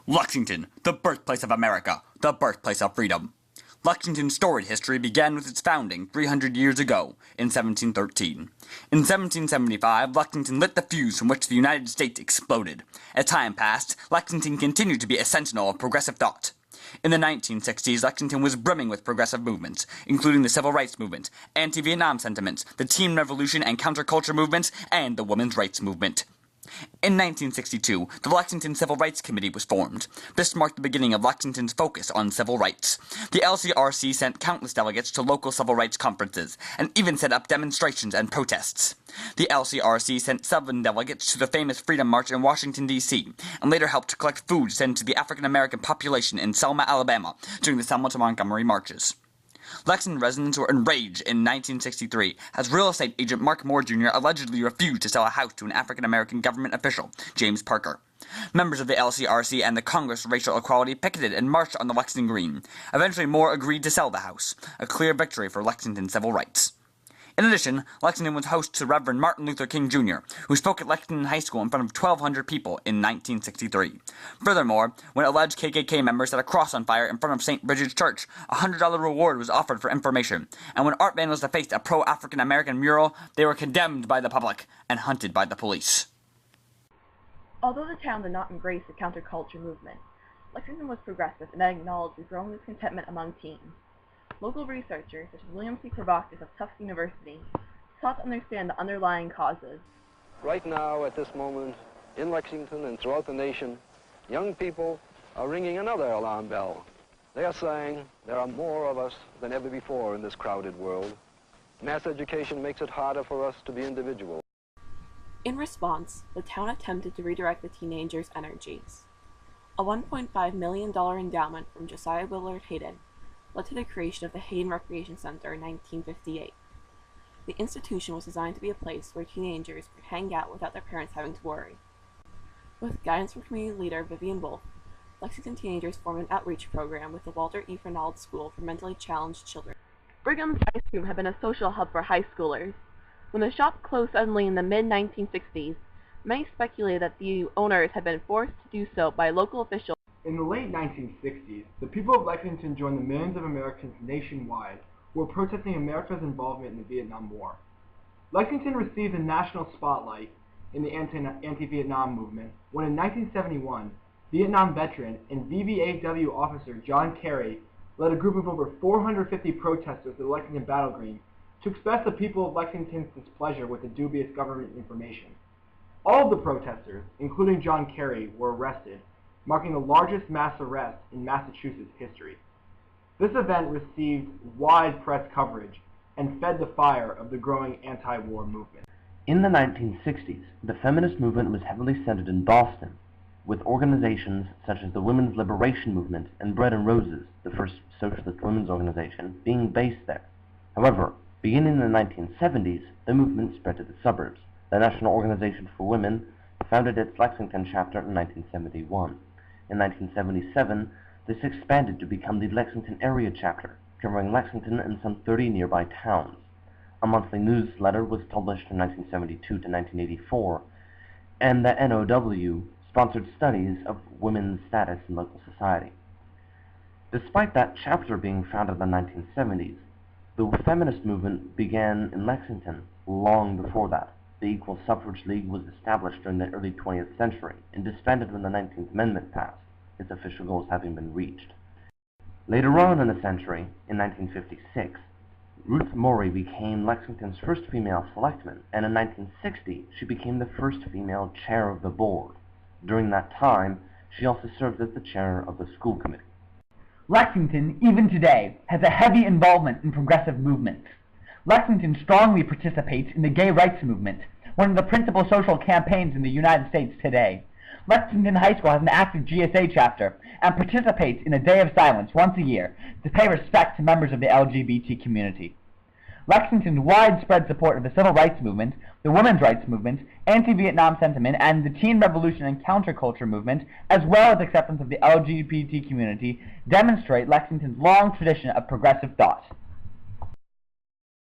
Lexington, the birthplace of America, the birthplace of freedom. Lexington's storied history began with its founding 300 years ago, in 1713. In 1775, Lexington lit the fuse from which the United States exploded. As time passed, Lexington continued to be a sentinel of progressive thought. In the 1960s, Lexington was brimming with progressive movements, including the Civil Rights Movement, anti-Vietnam sentiments, the Teen Revolution and counterculture movements, and the Women's Rights Movement. In 1962, the Lexington Civil Rights Committee was formed. This marked the beginning of Lexington's focus on civil rights. The LCRC sent countless delegates to local civil rights conferences, and even set up demonstrations and protests. The LCRC sent 7 delegates to the famous Freedom March in Washington, D.C., and later helped to collect food sent to the African-American population in Selma, Alabama, during the Selma to Montgomery marches. Lexington residents were enraged in 1963 as real estate agent Mark Moore Jr. allegedly refused to sell a house to an African-American government official, James Parker. Members of the LCRC and the Congress for Racial Equality picketed and marched on the Lexington Green. Eventually, Moore agreed to sell the house, a clear victory for Lexington civil rights. In addition, Lexington was host to Reverend Martin Luther King Jr., who spoke at Lexington High School in front of 1,200 people in 1963. Furthermore, when alleged KKK members set a cross on fire in front of St. Bridget's Church, a $100 reward was offered for information, and when art vandals defaced a pro-African-American mural, they were condemned by the public and hunted by the police. Although the town did not embrace the counterculture movement, Lexington was progressive and acknowledged the growing discontentment among teens. Local researchers, such as William C. Provocus of Tufts University, sought to understand the underlying causes. Right now, at this moment, in Lexington and throughout the nation, young people are ringing another alarm bell. They are saying there are more of us than ever before in this crowded world. Mass education makes it harder for us to be individuals. In response, the town attempted to redirect the teenagers' energies. A $1.5 million endowment from Josiah Willard Hayden led to the creation of the Hayden Recreation Center in 1958. The institution was designed to be a place where teenagers could hang out without their parents having to worry. With guidance from community leader Vivian Wolf, Lexington teenagers formed an outreach program with the Walter E. Fernald School for Mentally Challenged Children. Brigham's Ice Cream had been a social hub for high schoolers. When the shop closed suddenly in the mid-1960s, many speculated that the owners had been forced to do so by local officials. In the late 1960s, the people of Lexington joined the millions of Americans nationwide who were protesting America's involvement in the Vietnam War. Lexington received a national spotlight in the anti-Vietnam movement when in 1971, Vietnam veteran and VVAW officer John Kerry led a group of over 450 protesters to the Lexington Battle Green to express the people of Lexington's displeasure with the dubious government information. All of the protesters, including John Kerry, were arrested, marking the largest mass arrest in Massachusetts history. This event received wide press coverage and fed the fire of the growing anti-war movement. In the 1960s, the feminist movement was heavily centered in Boston, with organizations such as the Women's Liberation Movement and Bread and Roses, the first socialist women's organization, being based there. However, beginning in the 1970s, the movement spread to the suburbs. The National Organization for Women founded its Lexington chapter in 1971. In 1977, this expanded to become the Lexington area chapter, covering Lexington and some 30 nearby towns. A monthly newsletter was published from 1972 to 1984, and the NOW sponsored studies of women's status in local society. Despite that chapter being founded in the 1970s, the feminist movement began in Lexington long before that. The Equal Suffrage League was established during the early 20th century and disbanded when the 19th Amendment passed, its official goals having been reached. Later on in the century, in 1956, Ruth Morey became Lexington's first female selectman, and in 1960 she became the first female chair of the board. During that time, she also served as the chair of the school committee. Lexington, even today, has a heavy involvement in progressive movements. Lexington strongly participates in the gay rights movement, one of the principal social campaigns in the United States today. Lexington High School has an active GSA chapter and participates in a day of silence once a year to pay respect to members of the LGBT community. Lexington's widespread support of the civil rights movement, the women's rights movement, anti-Vietnam sentiment, and the teen revolution and counterculture movement, as well as acceptance of the LGBT community, demonstrate Lexington's long tradition of progressive thought.